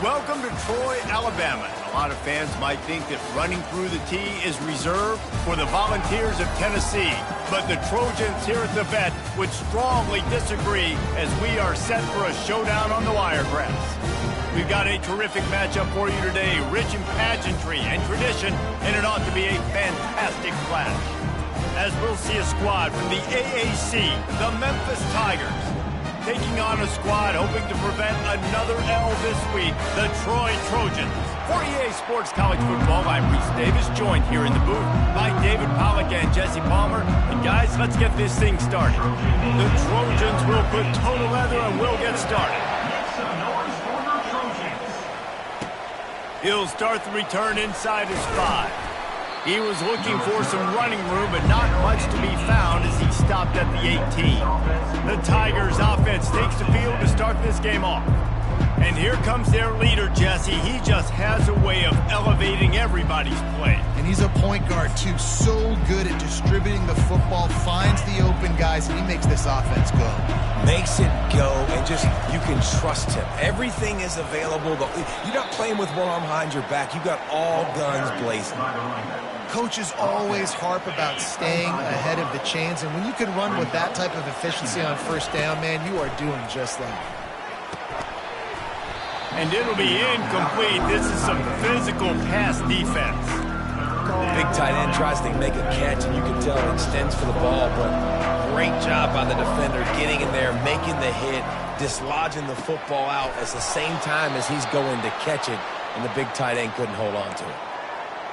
Welcome to Troy, Alabama. A lot of fans might think that running through the tee is reserved for the Volunteers of Tennessee. But the Trojans here at the Vet would strongly disagree as we are set for a showdown on the Wiregrass. We've got a terrific matchup for you today, rich in pageantry and tradition, and it ought to be a fantastic clash. As we'll see a squad from the AAC, the Memphis Tigers, taking on a squad hoping to prevent another L this week, the Troy Trojans. For EA Sports College Football, I'm Reese Davis, joined here in the booth by David Pollack and Jesse Palmer. And guys, let's get this thing started. The Trojans will put total leather and we'll get started. He'll start the return inside his 5. He was looking for some running room, but not much to be found as he stopped at the 18. The Tigers offense takes the field to start this game off. And here comes their leader, Jesse. He just has a way of elevating everybody's play. And he's a point guard, too. So good at distributing the football, finds the open guys, and he makes this offense go. Makes it go, and just, you can trust him. Everything is available. You're not playing with one arm behind your back. You've got all guns blazing. Coaches always harp about staying ahead of the chains, and when you can run with that type of efficiency on first down, man, you are doing just that. And it'll be incomplete. This is some physical pass defense. Big tight end tries to make a catch, and you can tell he extends for the ball, but great job by the defender getting in there, making the hit, dislodging the football out at the same time as he's going to catch it, and the big tight end couldn't hold on to it.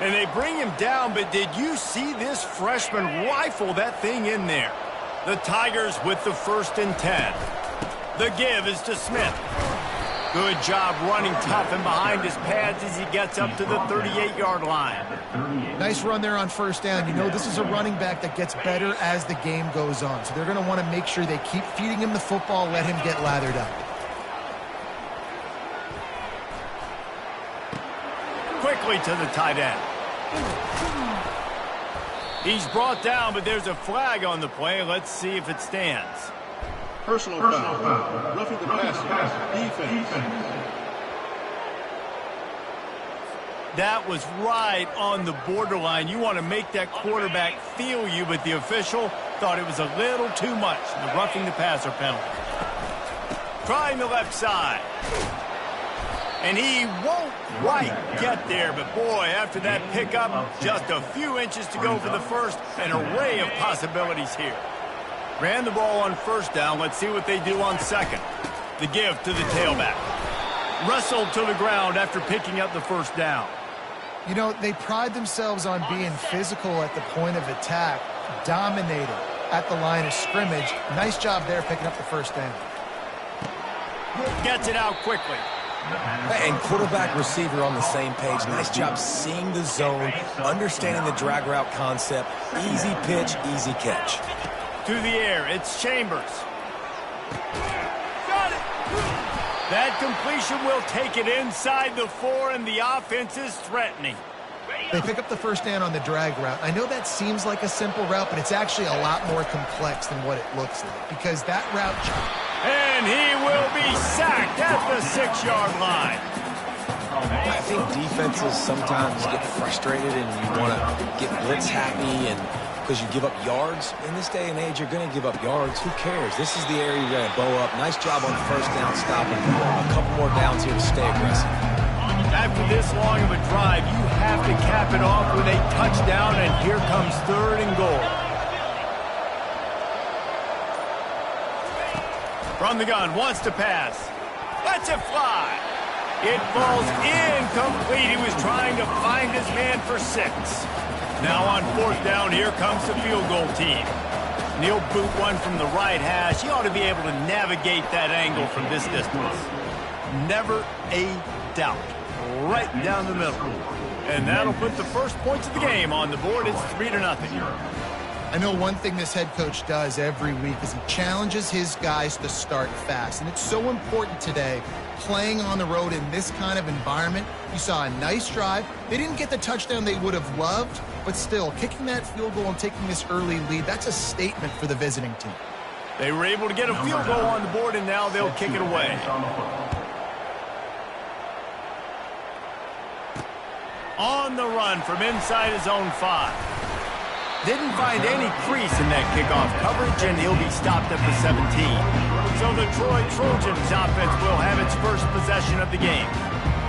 And they bring him down, but did you see this freshman rifle that thing in there? The Tigers with the 1st and 10. The give is to Smith. Good job running tough and behind his pads as he gets up to the 38-yard line. Nice run there on first down. You know, this is a running back that gets better as the game goes on. So they're going to want to make sure they keep feeding him the football, let him get lathered up. Quickly to the tight end. He's brought down, but there's a flag on the play. Let's see if it stands. Personal foul. Roughing the passer. Defense. That was right on the borderline. You want to make that quarterback feel you, but the official thought it was a little too much. The roughing the passer penalty. Trying the left side. And he won't quite get there, but boy, after that pickup, just a few inches to go for the first, an array of possibilities here. Ran the ball on first down. Let's see what they do on second. The give to the tailback. Wrestled to the ground after picking up the first down. You know, they pride themselves on being physical at the point of attack, dominating at the line of scrimmage. Nice job there picking up the first down. Gets it out quickly. And quarterback receiver on the same page. Nice job seeing the zone, understanding the drag route concept. Easy pitch, easy catch. To the air, it's Chambers. Got it! That completion will take it inside the 4, and the offense is threatening. They pick up the first down on the drag route. I know that seems like a simple route, but it's actually a lot more complex than what it looks like, because that route... And he will be sacked at the 6-yard line. I think defenses sometimes get frustrated and you want to get blitz happy and because you give up yards. In this day and age, you're going to give up yards. Who cares? This is the area you're going to bow up. Nice job on first down stopping. A couple more downs here to stay aggressive. After this long of a drive, you have to cap it off with a touchdown, and here comes 3rd and goal. From the gun, wants to pass. Lets it fly. It falls incomplete. He was trying to find his man for 6. Now on 4th down, here comes the field goal team. He'll boot one from the right hash. He ought to be able to navigate that angle from this distance. Never a doubt. Right down the middle. And that'll put the first points of the game on the board. It's 3-0. I know one thing this head coach does every week is he challenges his guys to start fast. And it's so important today, playing on the road in this kind of environment. You saw a nice drive. They didn't get the touchdown they would have loved, but still, kicking that field goal and taking this early lead, that's a statement for the visiting team. They were able to get a field goal on the board, and now they'll kick it away. On the run from inside his own 5. Didn't find any crease in that kickoff coverage, and he'll be stopped at the 17. So the Troy Trojans offense will have its first possession of the game.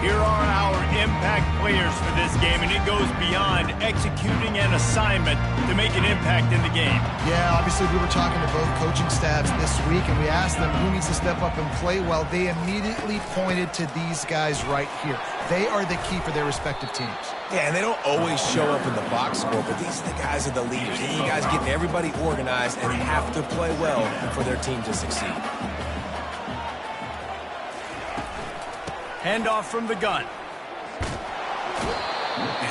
Here are our impact players for this game, and it goes beyond executing an assignment to make an impact in the game. Yeah, obviously we were talking to both coaching staffs this week, and we asked them who needs to step up and play well. They immediately pointed to these guys right here. They are the key for their respective teams. Yeah, and they don't always show up in the box score, but these are the guys are the leaders. These are the guys getting everybody organized and have to play well for their team to succeed. Handoff from the gun.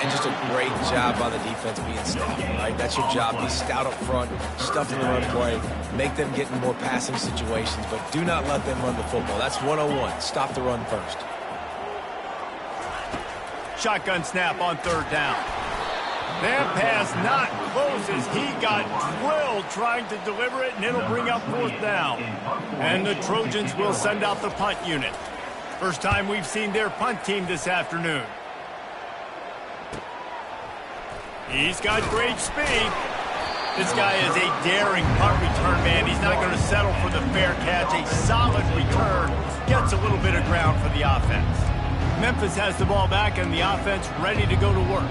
And just a great job by the defense being stout, right? That's your job. Be stout up front, stuff in the run play, make them get in more passing situations, but do not let them run the football. That's 101. Stop the run first. Shotgun snap on 3rd down. That pass not close as he got drilled trying to deliver it, and it'll bring up 4th down. And the Trojans will send out the punt unit. First time we've seen their punt team this afternoon. He's got great speed. This guy is a daring punt return man. He's not going to settle for the fair catch. A solid return. Gets a little bit of ground for the offense. Memphis has the ball back and the offense ready to go to work.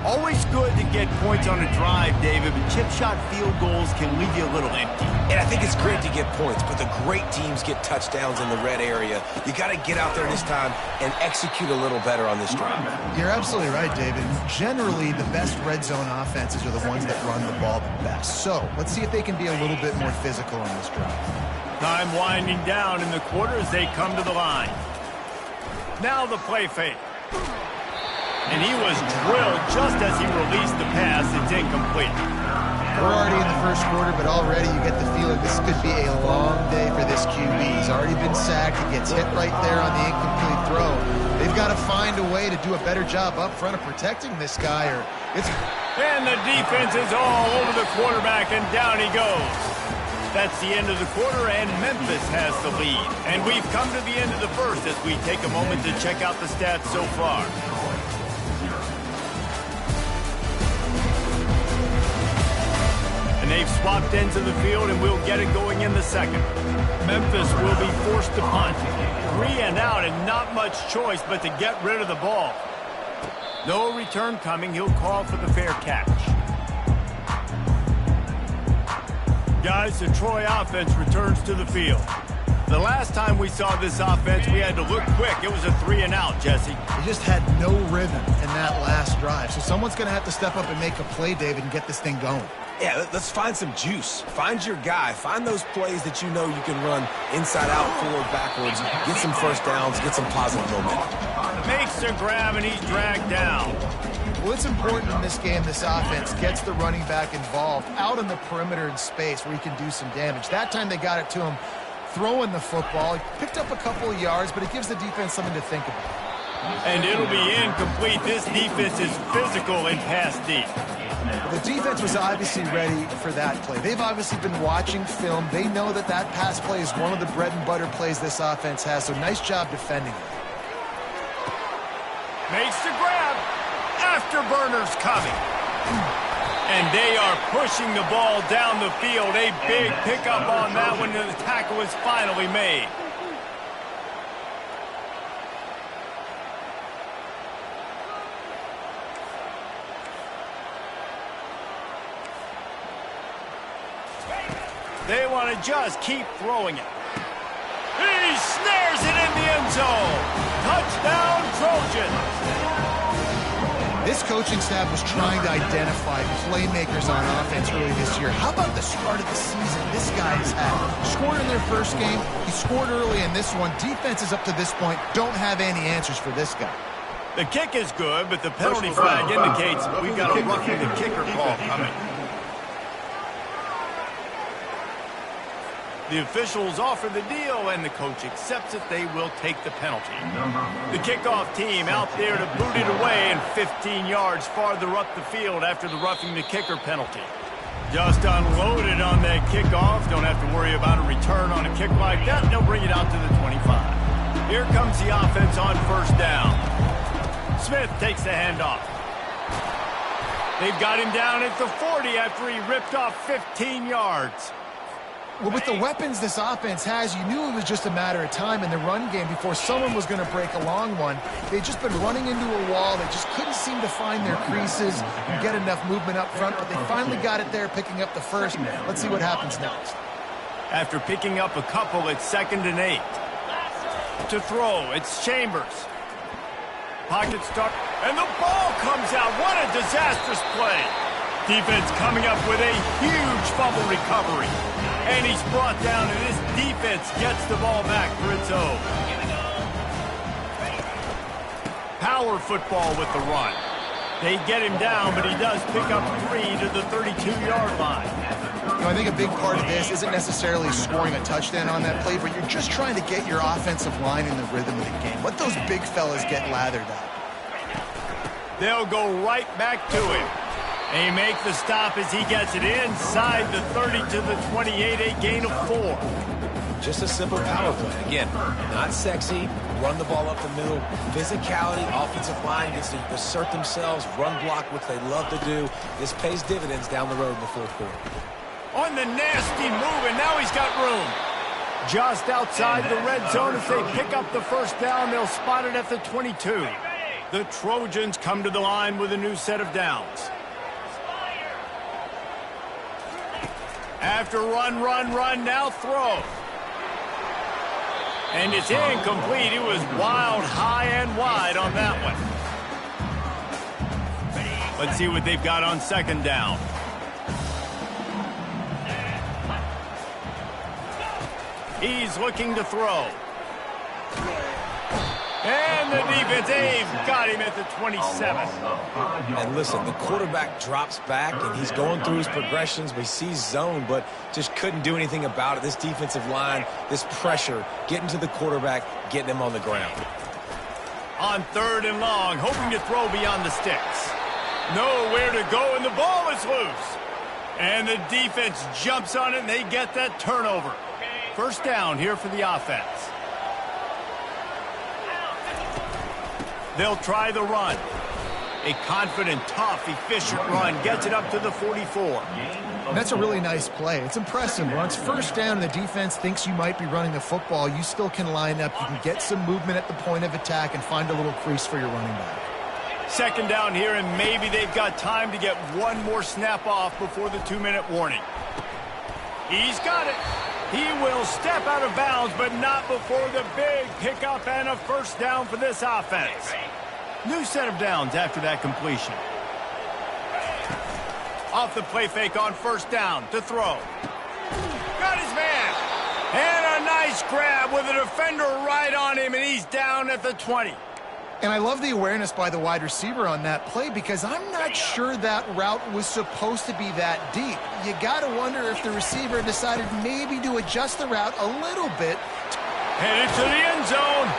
Always good to get points on a drive, David, but chip shot field goals can leave you a little empty. And I think it's great to get points, but the great teams get touchdowns in the red area. You got to get out there this time and execute a little better on this drive. You're absolutely right, David. Generally, the best red zone offenses are the ones that run the ball the best. So let's see if they can be a little bit more physical on this drive. Time winding down in the quarter as they come to the line. Now the play fake. And he was drilled just as he released the pass. It's incomplete. We're already in the first quarter, but already you get the feeling this could be a long day for this QB. He's already been sacked. He gets hit right there on the incomplete throw. They've got to find a way to do a better job up front of protecting this guy, or it's... And the defense is all over the quarterback, and down he goes. That's the end of the quarter, and Memphis has the lead. And we've come to the end of the first as we take a moment to check out the stats so far. And they've swapped ends of the field, and we'll get it going in the second. Memphis will be forced to punt. 3 and out, and not much choice but to get rid of the ball. No return coming. He'll call for the fair catch. Guys, the Troy offense returns to the field. The last time we saw this offense, we had to look quick. It was a 3 and out, Jesse. They just had no rhythm in that last drive. So someone's going to have to step up and make a play, David, and get this thing going. Yeah, let's find some juice. Find your guy. Find those plays that you know you can run inside out, forward, backwards. Get some first downs. Get some positive momentum. Makes the grab, and he's dragged down. Well, it's important in this game this offense gets the running back involved out on the perimeter in space where he can do some damage. That time they got it to him throwing the football. He picked up a couple of yards, but it gives the defense something to think about. And it'll be incomplete. This defense is physical in pass deep. The defense was obviously ready for that play. They've obviously been watching film. They know that that pass play is one of the bread and butter plays this offense has, so nice job defending it. Makes the grab. Afterburners coming. And they are pushing the ball down the field. A big pickup on that one, and the tackle is finally made. They want to just keep throwing it. He snares it in the end zone. Touchdown, Trojans. This coaching staff was trying to identify playmakers on offense early this year. How about the start of the season this guy has had? Scored in their first game. He scored early in this one. Defenses up to this point don't have any answers for this guy. The kick is good, but the penalty flag indicates we've got a roughing the kicker call coming. The officials offer the deal, and the coach accepts it. They will take the penalty. The kickoff team out there to boot it away and 15 yards farther up the field after the roughing the kicker penalty. Just unloaded on that kickoff. Don't have to worry about a return on a kick like that. They'll bring it out to the 25. Here comes the offense on first down. Smith takes the handoff. They've got him down at the 40 after he ripped off 15 yards. Well, with the weapons this offense has, you knew it was just a matter of time in the run game before someone was going to break a long one. They'd just been running into a wall. They just couldn't seem to find their creases and get enough movement up front, but they finally got it there, picking up the first. Let's see what happens next. After picking up a couple, it's 2nd and 8. To throw, it's Chambers. Pocket start, and the ball comes out. What a disastrous play. Defense coming up with a huge fumble recovery. And he's brought down, and this defense gets the ball back for its own. Power football with the run. They get him down, but he does pick up 3 to the 32-yard line. You know, I think a big part of this isn't necessarily scoring a touchdown on that play, but you're just trying to get your offensive line in the rhythm of the game. Let those big fellas get lathered up. They'll go right back to him. They make the stop as he gets it inside the 30 to the 28, a gain of 4. Just a simple power play. Again, not sexy. Run the ball up the middle. Physicality, offensive line gets to assert themselves, run block, which they love to do. This pays dividends down the road in the 4th quarter. On the nasty move, and now he's got room. Just outside the red zone as they pick up the first down. They'll spot it at the 22. The Trojans come to the line with a new set of downs. After run, now throw. And it's incomplete. It was wild, high and wide on that one. Let's see what they've got on 2nd down. He's looking to throw. And the defense, they've got him at the 27. And listen, the quarterback drops back, and he's going through his progressions. We see zone, but just couldn't do anything about it. This defensive line, this pressure, getting to the quarterback, getting him on the ground. On 3rd and long, hoping to throw beyond the sticks. Nowhere to go, and the ball is loose. And the defense jumps on it, and they get that turnover. First down here for the offense. They'll try the run. A confident, tough, efficient run gets it up to the 44. And that's a really nice play. It's impressive. Once first down and the defense thinks you might be running the football, you still can line up. You can get some movement at the point of attack and find a little crease for your running back. 2nd down here, and maybe they've got time to get one more snap off before the 2-minute warning. He's got it. He will step out of bounds, but not before the big pickup and a first down for this offense. New set of downs after that completion. Off the play fake on 1st down to throw. Got his man. And a nice grab with a defender right on him, and he's down at the 20. And I love the awareness by the wide receiver on that play because I'm not sure that route was supposed to be that deep. You got to wonder if the receiver decided maybe to adjust the route a little bit. Headed to the end zone.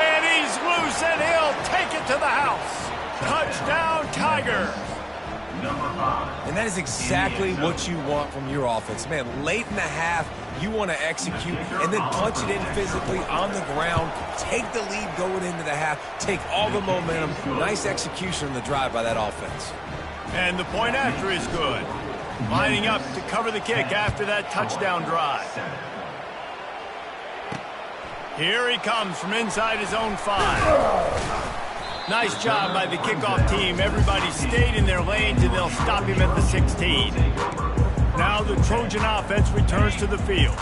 And he's loose, and he'll take it to the house. Touchdown, Tigers. And that is exactly what you want from your offense. Man, late in the half, you want to execute and then punch it in physically on the ground. Take the lead going into the half. Take all the momentum. Nice execution on the drive by that offense. And the point after is good. Lining up to cover the kick after that touchdown drive. Here he comes from inside his own 5. Nice job by the kickoff team. Everybody stayed in their lanes, and they'll stop him at the 16. Now the Trojan offense returns to the field.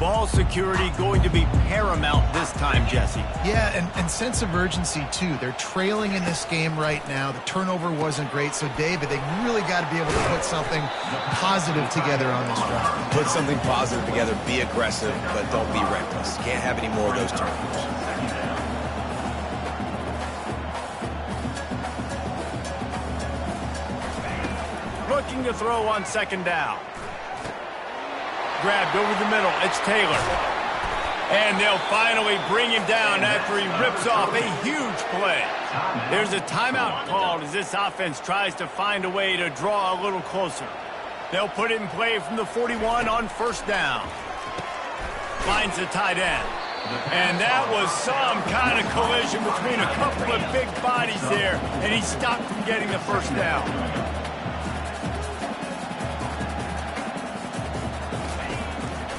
Ball security going to be paramount this time, Jesse. Yeah, and sense of urgency, too. They're trailing in this game right now. The turnover wasn't great, so, David, they really got to be able to put something positive together on this drive. Put something positive together, be aggressive, but don't be reckless. Can't have any more of those turnovers. Looking to throw on 2nd down. Grabbed over the middle. It's Taylor. And they'll finally bring him down after he rips off a huge play. There's a timeout called as this offense tries to find a way to draw a little closer. They'll put it in play from the 41 on 1st down. Finds the tight end. And that was some kind of collision between a couple of big bodies there, and he stopped from getting the first down.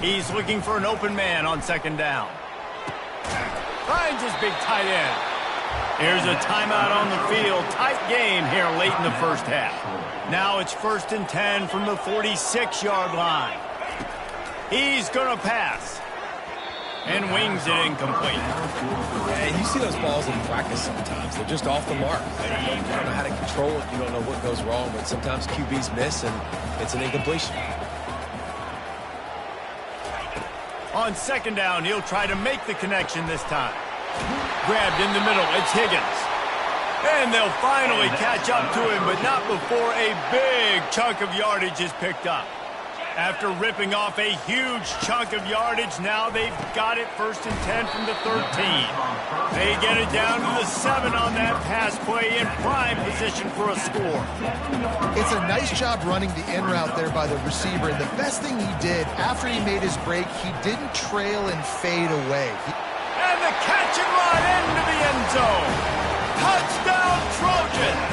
He's looking for an open man on second down. Finds his big tight end. Here's a timeout on the field. Tight game here late in the first half. Now it's 1st and 10 from the 46-yard line. He's going to pass. And wings it incomplete. Yeah, you see those balls in practice sometimes. They're just off the mark. You don't know how to control it. You don't know what goes wrong. But sometimes QBs miss, and it's an incompletion. On second down, he'll try to make the connection this time. Grabbed in the middle. It's Higgins. And they'll finally catch up to him, but not before a big chunk of yardage is picked up. After ripping off a huge chunk of yardage, now they've got it 1st and 10 from the 13. They get it down to the 7 on that pass play in prime position for a score. It's a nice job running the in route there by the receiver. And the best thing he did after he made his break, he didn't trail and fade away. And the catch and run into the end zone. Touchdown, Trojans!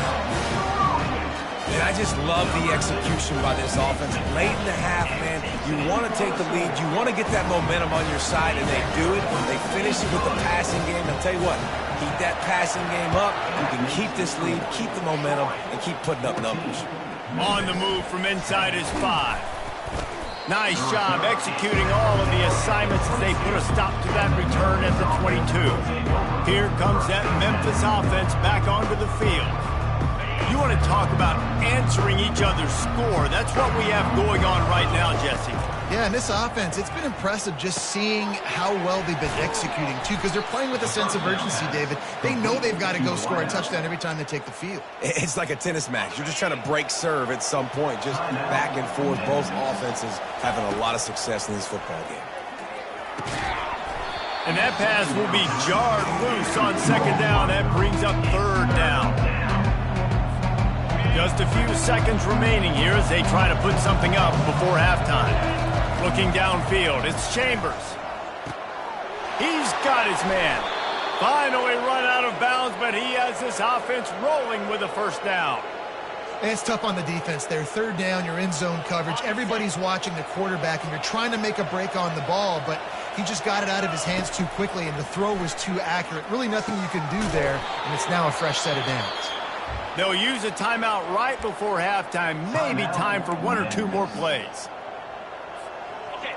And I just love the execution by this offense. Late in the half, man, you want to take the lead. You want to get that momentum on your side, and they do it. They finish it with the passing game. I'll tell you what, keep that passing game up. You can keep this lead, keep the momentum, and keep putting up numbers. On the move from inside his 5. Nice job executing all of the assignments as they put a stop to that return at the 22. Here comes that Memphis offense back onto the field. You want to talk about answering each other's score. That's what we have going on right now, Jesse. Yeah, and this offense, it's been impressive just seeing how well they've been executing, too, because they're playing with a sense of urgency, David. They know they've got to go score a touchdown every time they take the field. It's like a tennis match. You're just trying to break serve at some point, just back and forth. Both offenses having a lot of success in this football game. And that pass will be jarred loose on second down. That brings up 3rd down. Just a few seconds remaining here as they try to put something up before halftime. Looking downfield, it's Chambers. He's got his man. Finally run out of bounds, but he has this offense rolling with a first down. And it's tough on the defense there. 3rd down, you're in zone coverage. Everybody's watching the quarterback, and you're trying to make a break on the ball, but he just got it out of his hands too quickly, and the throw was too accurate. Really nothing you can do there, and it's now a fresh set of downs. They'll use a timeout right before halftime, maybe time for 1 or 2 more plays.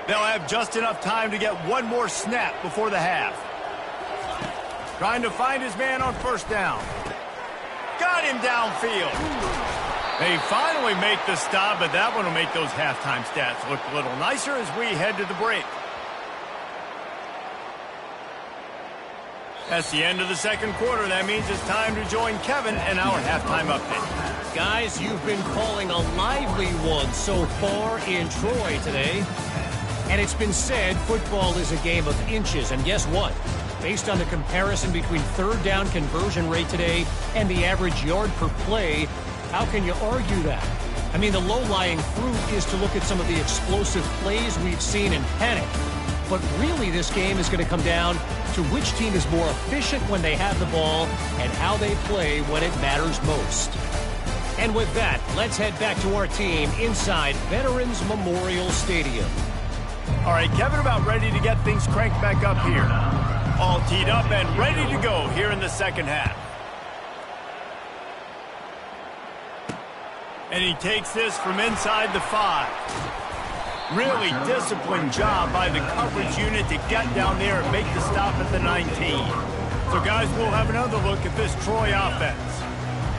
They'll have just enough time to get one more snap before the half. Trying to find his man on first down. Got him downfield. They finally make the stop, but that one will make those halftime stats look a little nicer as we head to the break. That's the end of the second quarter. That means it's time to join Kevin in our halftime update. Guys, you've been calling a lively one so far in Troy today. And it's been said football is a game of inches. And guess what? Based on the comparison between 3rd down conversion rate today and the average yard per play, how can you argue that? I mean, the low-lying fruit is to look at some of the explosive plays we've seen in panic. But really, this game is going to come down to which team is more efficient when they have the ball and how they play when it matters most. And with that, let's head back to our team inside Veterans Memorial Stadium. All right, Kevin, about ready to get things cranked back up here. All teed up and ready to go here in the second half. And he takes this from inside the 5. Really disciplined job by the coverage unit to get down there and make the stop at the 19. So, guys, we'll have another look at this Troy offense.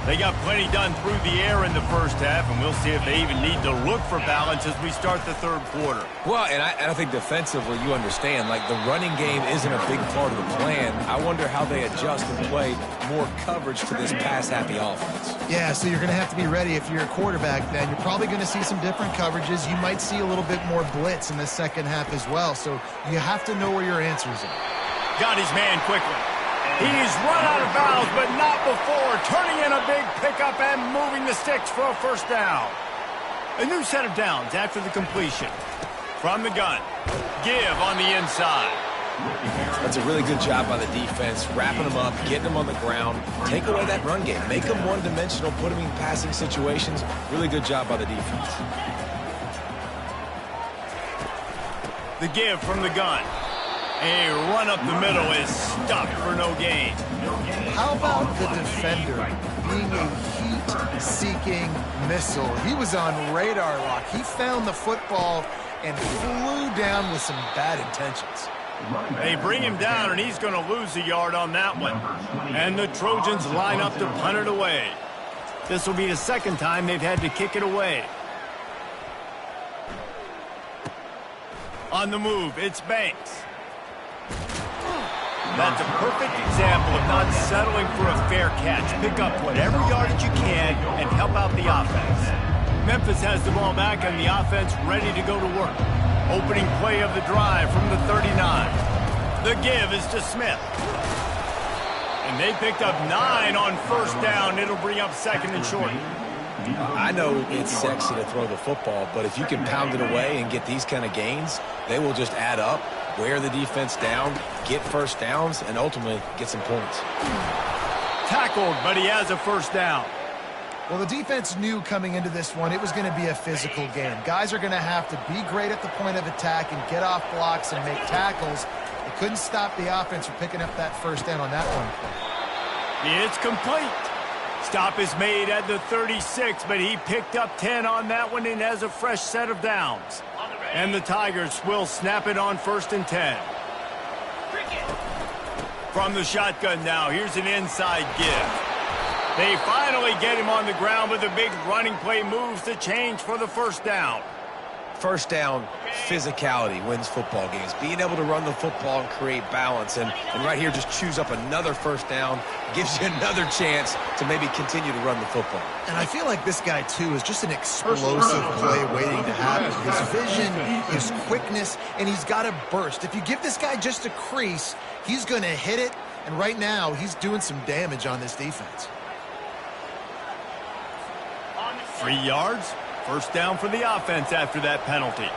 They got plenty done through the air in the first half, and we'll see if they even need to look for balance as we start the third quarter. Well, and I think defensively, you understand, like the running game isn't a big part of the plan. I wonder how they adjust and play more coverage to this pass-happy offense. Yeah, so you're going to have to be ready if you're a quarterback then. You're probably going to see some different coverages. You might see a little bit more blitz in the second half as well, so you have to know where your answers are. Got his man quickly. He's run out of bounds, but not before. Turning in a big pickup and moving the sticks for a first down. A new set of downs after the completion. From the gun. Give on the inside. That's a really good job by the defense, wrapping them up, getting them on the ground, take away that run game, make them one-dimensional, put them in passing situations. Really good job by the defense. The give from the gun. A run up the middle is stuck for no gain. How about the defender being a heat-seeking missile? He was on radar lock. He found the football and flew down with some bad intentions. They bring him down, and he's going to lose a yard on that one. And the Trojans line up to punt it away. This will be the second time they've had to kick it away. On the move, it's Banks. That's a perfect example of not settling for a fair catch. Pick up whatever yardage you can and help out the offense. Memphis has the ball back and the offense ready to go to work. Opening play of the drive from the 39. The give is to Smith. And they picked up 9 on first down. It'll bring up second and short. I know it's sexy to throw the football, but if you can pound it away and get these kind of gains, they will just add up, wear the defense down, get first downs, and ultimately get some points. Tackled, but he has a first down. Well, the defense knew coming into this one it was going to be a physical game. Guys are going to have to be great at the point of attack and get off blocks and make tackles. They couldn't stop the offense from picking up that first down on that one play. It's complete. Stop is made at the 36, but he picked up 10 on that one and has a fresh set of downs. And the Tigers will snap it on first and 10. From the shotgun now, here's an inside give. They finally get him on the ground, but the big running play moves the change for the first down. First down, physicality wins football games. Being able to run the football and create balance. And right here, just choose up another first down. Gives you another chance to maybe continue to run the football. And I feel like this guy, too, is just an explosive play waiting to happen. His vision, his quickness, and he's got a burst. If you give this guy just a crease, he's going to hit it. And right now, he's doing some damage on this defense. 3 yards. First down for the offense after that penalty.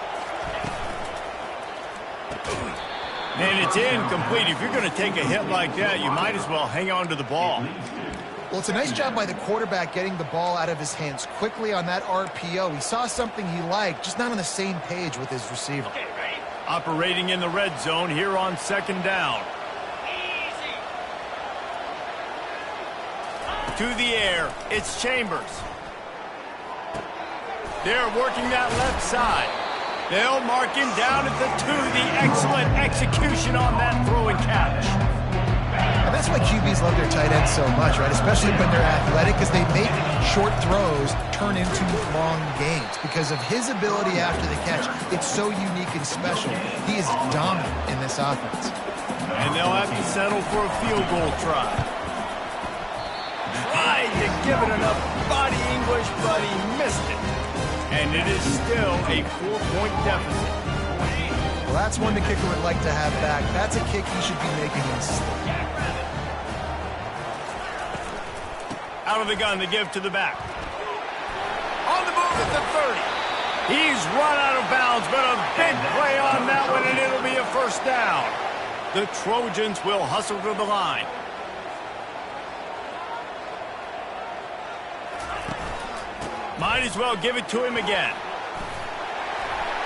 And it's incomplete. If you're going to take a hit like that, you might as well hang on to the ball. Well, it's a nice job by the quarterback getting the ball out of his hands quickly on that RPO. He saw something he liked, just not on the same page with his receiver. Operating in the red zone here on second down. To the air, it's Chambers. They're working that left side. They'll mark him down at the 2. The excellent execution on that throw and catch. And that's why QBs love their tight ends so much, right? Especially when they're athletic, because they make short throws turn into long gains. Because of his ability after the catch, it's so unique and special. He is dominant in this offense. And they'll have to settle for a field goal try. Tried to give it enough body English, but he missed it. And it is still a 4-point deficit. Well, that's one the kicker would like to have back. That's a kick he should be making instead. Out of the gun, the give to the back. On the move at the 30. He's run out of bounds, but a big play on that one, and it'll be a first down. The Trojans will hustle to the line. Might as well give it to him again.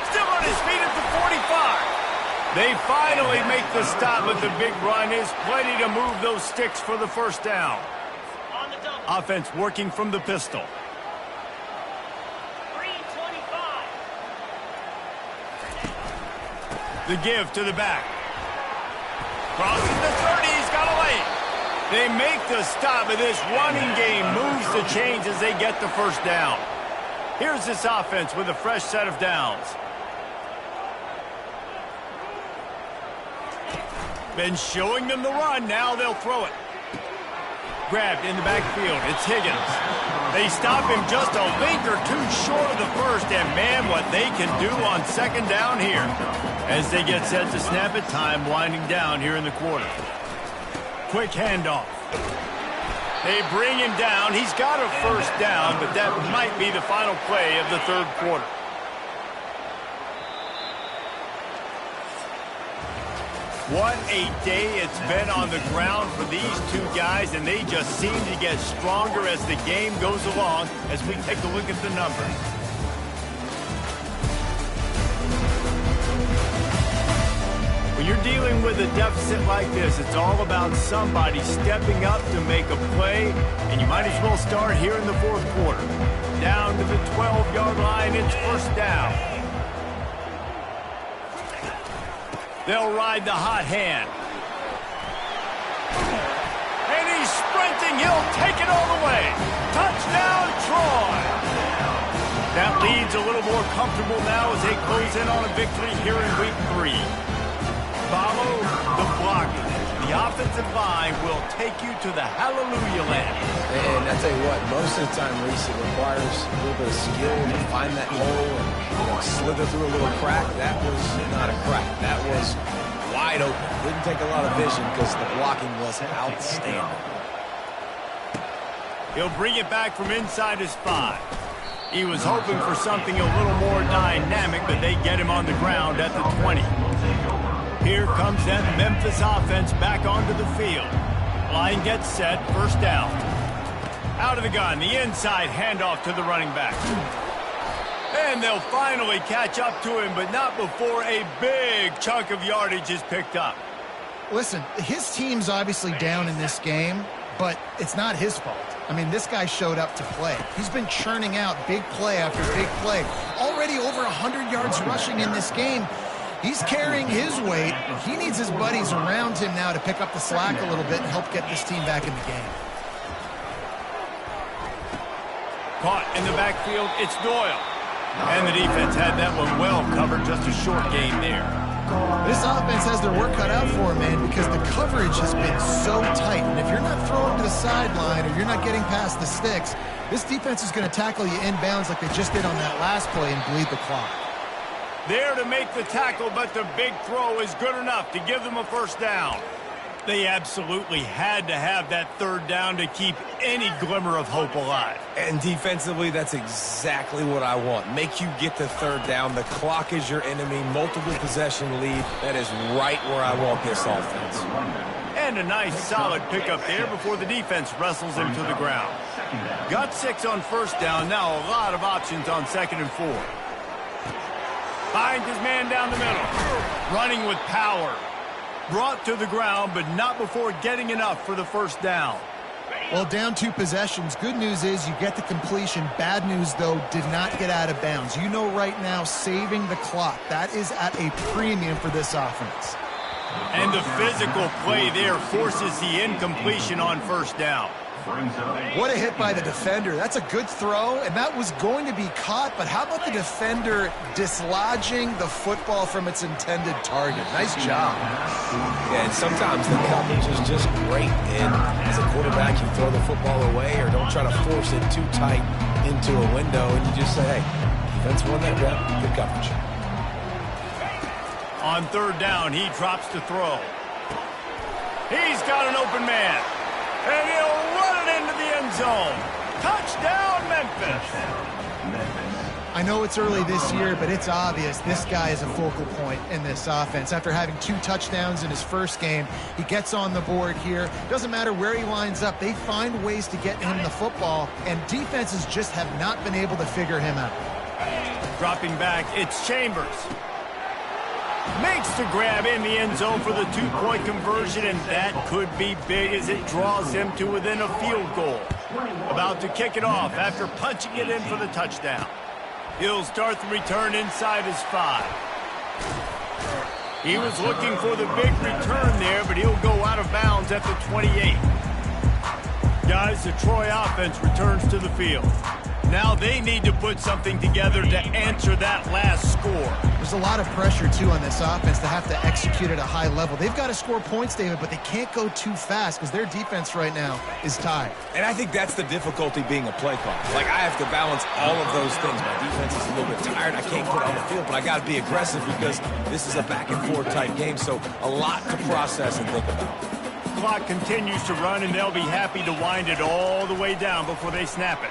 Still on his feet at the 45. They finally make the stop, but the big run is plenty to move those sticks for the first down. Offense working from the pistol. 3:25. The give to the back. Crosses the 30. He's got a lane. They make the stop, but this running game moves the chains as they get the first down. Here's this offense with a fresh set of downs. Been showing them the run. Now they'll throw it. Grabbed in the backfield. It's Higgins. They stop him just a link or two short of the first, and man, what they can do on second down here. As they get set to snap it, time winding down here in the quarter. Quick handoff. They bring him down. He's got a first down, but that might be the final play of the third quarter. What a day it's been on the ground for these two guys, and they just seem to get stronger as the game goes along as we take a look at the numbers. When you're dealing with a deficit like this, it's all about somebody stepping up to make a play, and you might as well start here in the fourth quarter. Down to the 12-yard line, it's first down. They'll ride the hot hand. And he's sprinting. He'll take it all the way. Touchdown, Troy. That lead's a little more comfortable now as they close in on a victory here in week 3. Follow the blocking. The offensive line will take you to the hallelujah land. And I tell you what, most of the time, Reese, it requires a little bit of skill to find that hole and slither through a little crack. That was not a crack. That was wide open. Didn't take a lot of vision because the blocking was outstanding. He'll bring it back from inside his 5. He was hoping for something a little more dynamic, but they get him on the ground at the 20. Here comes that Memphis offense back onto the field. Line gets set, first down. Out of the gun, the inside handoff to the running back. And they'll finally catch up to him, but not before a big chunk of yardage is picked up. Listen, his team's obviously down in this game, but it's not his fault. I mean, this guy showed up to play. He's been churning out big play after big play. Already over 100 yards rushing in this game. He's carrying his weight. He needs his buddies around him now to pick up the slack a little bit and help get this team back in the game. Caught in the backfield, it's Doyle. And the defense had that one well covered, just a short game there. This offense has their work cut out for them, man, because the coverage has been so tight. And if you're not throwing to the sideline or you're not getting past the sticks, this defense is going to tackle you inbounds like they just did on that last play and bleed the clock. There to make the tackle, but the big throw is good enough to give them a first down. They absolutely had to have that third down to keep any glimmer of hope alive. And defensively, that's exactly what I want. Make you get the third down. The clock is your enemy. Multiple possession lead. That is right where I want this offense. And a nice solid pickup there before the defense wrestles him to the ground. Got 6 on first down. Now a lot of options on 2nd and 4. Finds his man down the middle. Running with power. Brought to the ground, but not before getting enough for the first down. Well, down 2 possessions. Good news is you get the completion. Bad news, though, did not get out of bounds. You know right now, saving the clock. That is at a premium for this offense. And the physical play there forces the incompletion on first down. What a hit by the defender. That's a good throw, and that was going to be caught, but how about the defender dislodging the football from its intended target? Nice job. Yeah, and sometimes the coverage is just great, and as a quarterback, you throw the football away or don't try to force it too tight into a window, and you just say, hey, defense won that rep, good coverage. On third down, he drops to throw. He's got an open man. And he'll run it into the end zone. Touchdown, Memphis. I know it's early this year, but it's obvious this guy is a focal point in this offense. After having 2 touchdowns in his first game, he gets on the board here. Doesn't matter where he lines up. They find ways to get him the football, and defenses just have not been able to figure him out. Dropping back, it's Chambers. Makes the grab in the end zone for the 2-point conversion, and that could be big as it draws him to within a field goal. About to kick it off after punching it in for the touchdown. He'll start the return inside his 5. He was looking for the big return there, but he'll go out of bounds at the 28. Guys, the Troy offense returns to the field. Now they need to put something together to answer that last score. There's a lot of pressure, too, on this offense to have to execute at a high level. They've got to score points, David, but they can't go too fast because their defense right now is tied. And I think that's the difficulty being a play caller. Like, I have to balance all of those things. My defense is a little bit tired. I can't put on the field, but I got to be aggressive because this is a back-and-forth type game, so a lot to process and think about. The clock continues to run, and they'll be happy to wind it all the way down before they snap it.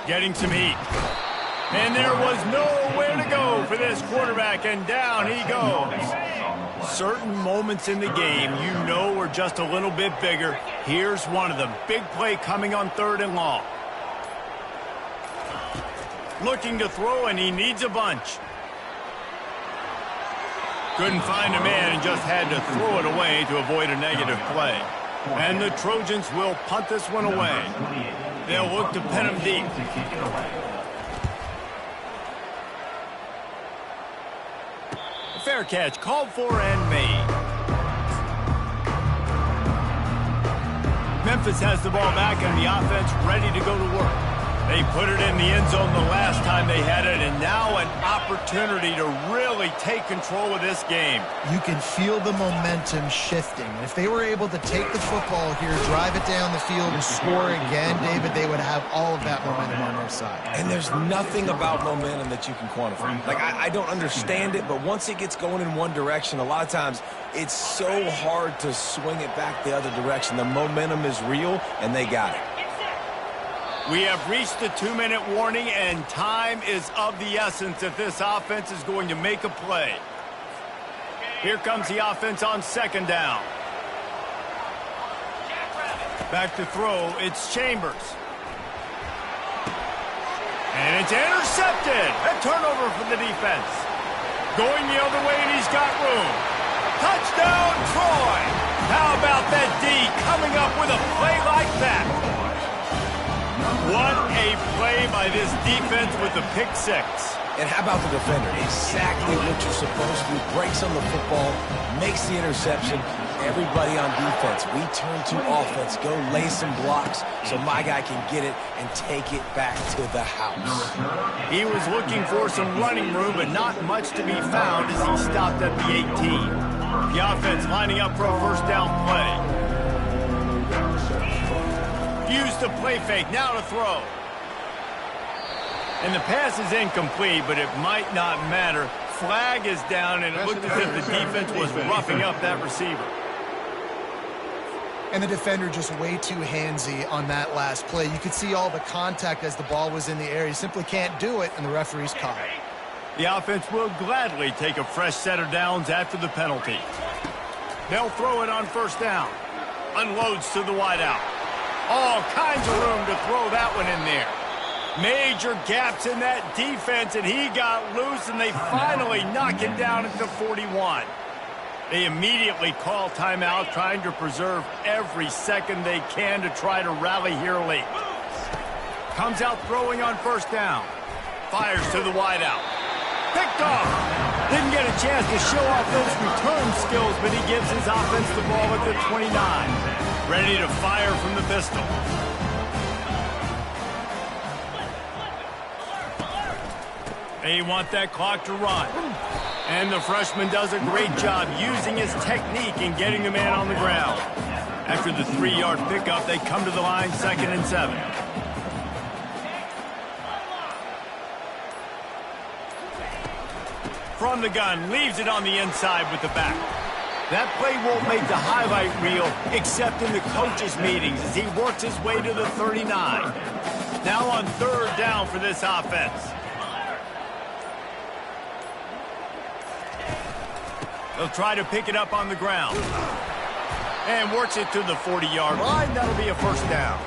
Getting some heat. And there was nowhere to go for this quarterback, and down he goes. certain moments in the game you know are just a little bit bigger. Here's one of them. Big play coming on 3rd and long. Looking to throw, and he needs a bunch. Couldn't find a man and just had to throw it away to avoid a negative play. And the Trojans will punt this one away. They'll look to pin him deep. Fair catch, called for and made. Memphis has the ball back and the offense ready to go to work. They put it in the end zone the last time they had it, and now an opportunity to really take control of this game. You can feel the momentum shifting. And if they were able to take the football here, drive it down the field, and score again, David, they would have all of that momentum on their side. And there's nothing about momentum that you can quantify. Like, I don't understand it, but once it gets going in one direction, a lot of times it's so hard to swing it back the other direction. The momentum is real, and they got it. We have reached the 2-minute warning, and time is of the essence if this offense is going to make a play. Here comes the offense on 2nd down. Back to throw, it's Chambers. And it's intercepted. A turnover for the defense. Going the other way, and he's got room. Touchdown, Troy. How about that D coming up with a play like that? What a play by this defense with the pick 6. And how about the defender? Exactly what you're supposed to do. Breaks on the football, makes the interception. Everybody on defense, we turn to offense. Go lay some blocks so my guy can get it and take it back to the house. He was looking for some running room, but not much to be found as he stopped at the 18. The offense lining up for a 1st down play. Used the play fake, now to throw. And the pass is incomplete, but it might not matter. Flag is down, and it looked as if the defense was roughing up that receiver. And the defender just way too handsy on that last play. You could see all the contact as the ball was in the air. He simply can't do it, and the referee's caught it. The offense will gladly take a fresh set of downs after the penalty. They'll throw it on 1st down. Unloads to the wideout. All kinds of room to throw that one in there. Major gaps in that defense, and he got loose, and they finally knock him down at the 41. They immediately call timeout, trying to preserve every second they can to try to rally here late. Comes out throwing on 1st down. Fires to the wideout. Picked off. Didn't get a chance to show off those return skills, but he gives his offense the ball at the 29. Ready to fire from the pistol. They want that clock to run. And the freshman does a great job using his technique and getting the man on the ground. After the 3-yard pickup, they come to the line 2nd and 7. From the gun, leaves it on the inside with the back. That play won't make the highlight reel except in the coaches' meetings as he works his way to the 39. Now on 3rd down for this offense. They'll try to pick it up on the ground. And works it to the 40-yard line. That'll be a 1st down.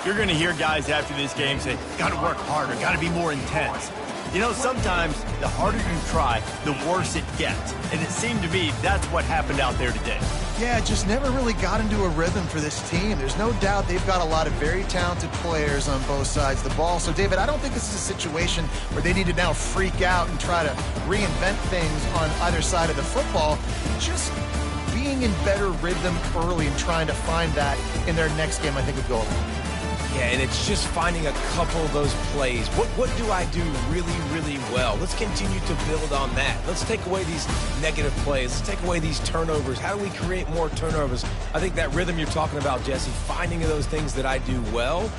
You're going to hear guys after this game say, got to work harder, got to be more intense. You know, sometimes the harder you try, the worse it gets. And it seemed to me that's what happened out there today. Yeah, just never really got into a rhythm for this team. There's no doubt they've got a lot of very talented players on both sides of the ball. So, David, I don't think this is a situation where they need to now freak out and try to reinvent things on either side of the football. Just being in better rhythm early and trying to find that in their next game, I think would go a long way. Yeah, and it's just finding a couple of those plays. What do I do really, really well? Let's continue to build on that. Let's take away these negative plays. Let's take away these turnovers. How do we create more turnovers? I think that rhythm you're talking about, Jesse, finding those things that I do well,